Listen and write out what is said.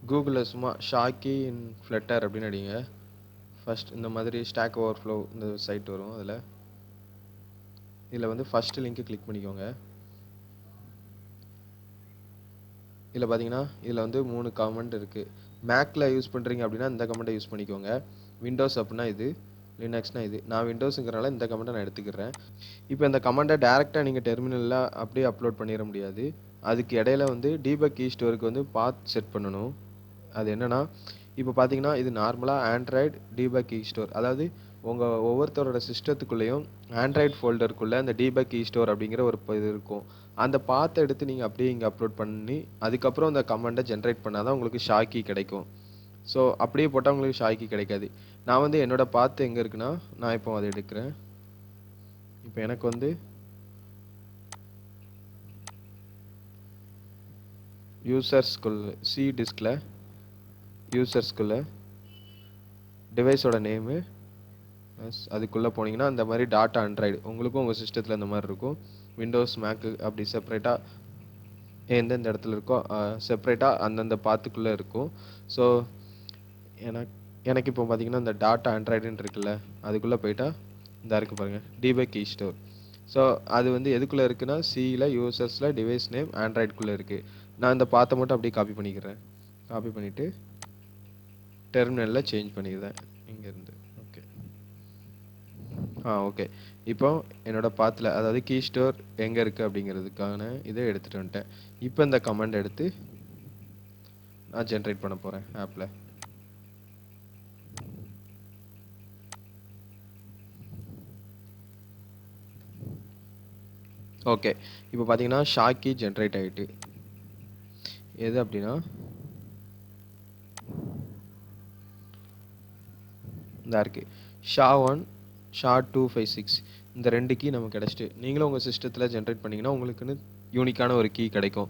கூகுளில் சும்மா ஷாக்கி இன் ஃப்ளட்டர் அப்படின்னு அடிங்க. ஃபஸ்ட் இந்த மாதிரி ஸ்டாக் ஓவர்ஃப்ளோ இந்த சைட் வரும். இதில் வந்து ஃபஸ்ட்டு லிங்க்கு கிளிக் பண்ணிக்கோங்க. இதில் பார்த்தீங்கன்னா இதில் வந்து 3 கமெண்ட் இருக்குது. மேக்கில் யூஸ் பண்ணுறீங்க அப்படின்னா இந்த கமெண்ட்டை யூஸ் பண்ணிக்கோங்க. விண்டோஸ் அப்படின்னா இது, லினக்ஸ்னால் இது. நான் விண்டோஸுங்கிறனால இந்த கமெண்ட்டை நான் எடுத்துக்கிறேன். இப்போ இந்த கமெண்ட்டை டேரெக்டாக நீங்கள் டெர்மினலில் அப்படியே அப்லோட் பண்ணிட முடியாது. அதுக்கு இடையில வந்து டீபக் கீ ஸ்டோருக்கு வந்து பாத் செட் பண்ணணும். அது என்னென்னா, இப்போ பார்த்தீங்கன்னா இது நார்மலாக ஆண்ட்ராய்டு டீபக் கீ ஸ்டோர், அதாவது உங்கள் ஒவ்வொருத்தரோட சிஸ்டத்துக்குள்ளேயும் ஆண்ட்ராய்டு ஃபோல்டருக்குள்ளே அந்த டீபக் கீ ஸ்டோர் அப்படிங்கிற ஒரு இது இருக்கும். அந்த பாத்தை எடுத்து நீங்கள் அப்படியே இங்கே அப்லோட் பண்ணி அதுக்கப்புறம் அந்த கமெண்ட்டை ஜென்ரேட் பண்ணால் தான் உங்களுக்கு ஷா கீ கிடைக்கும். ஸோ அப்படியே போட்டால் உங்களுக்கு ஷா கீ கிடைக்காது. நான் வந்து என்னோடய பாத்து எங்கே இருக்குன்னா, நான் இப்போ அதை எடுக்கிறேன். இப்போ எனக்கு வந்து யூசர்ஸ்குள்ள சி டிஸ்கில் யூசர்ஸ்குள்ளே டிவைஸோட நேமு அதுக்குள்ளே போனீங்கன்னா அந்த மாதிரி டாட்டா ஆண்ட்ராய்டு உங்களுக்கும் உங்கள் சிஸ்டத்தில் இந்த மாதிரி இருக்கும். விண்டோஸ் மேக்கு அப்படி செப்பரேட்டாக எந்தெந்த இடத்துல இருக்கோ செப்பரேட்டாக அந்தந்த பாத்துக்குள்ளே இருக்கும். ஸோ எனக்கு இப்போ பார்த்தீங்கன்னா இந்த டாட்டா ஆண்ட்ராய்டுன்னு இருக்குல்ல, அதுக்குள்ளே போயிட்டா இந்த இருக்குது பாருங்கள் டீபக் கீ ஸ்டோர். ஸோ அது வந்து எதுக்குள்ளே இருக்குன்னா சியில் யூசர்ஸில் டிவைஸ் நேம் ஆண்ட்ராய்டுக்குள்ளே இருக்குது. நான் இந்த பாத்தை மட்டும் அப்படியே காப்பி பண்ணிக்கிறேன். காப்பி பண்ணிவிட்டு டெர்மினலில் சேஞ்ச் பண்ணிடுறேன் இங்கேருந்து. Okay okay. இப்போ என்னோடய பாத்தில் அதாவது கீ ஸ்டோர் எங்கே இருக்குது அப்படிங்கிறதுக்கான இதை எடுத்துகிட்டு வந்துட்டேன். இப்போ இந்த கமெண்ட் எடுத்து நான் ஜென்ரேட் பண்ண போகிறேன் ஆப்பில். ஓகே. இப்போ பார்த்தீங்கன்னா ஷா கீ ஜென்ரேட் ஆகிட்டு எது அப்படின்னா இந்த இருக்குது SHA-1 SHA-256 இந்த 2 கீ நமக்கு கிடச்சிட்டு நீங்களும் உங்கள் சிஸ்டத்தில் ஜென்ரேட் பண்ணிங்கன்னா உங்களுக்குன்னு யூனிக்கான ஒரு கீ கிடைக்கும்.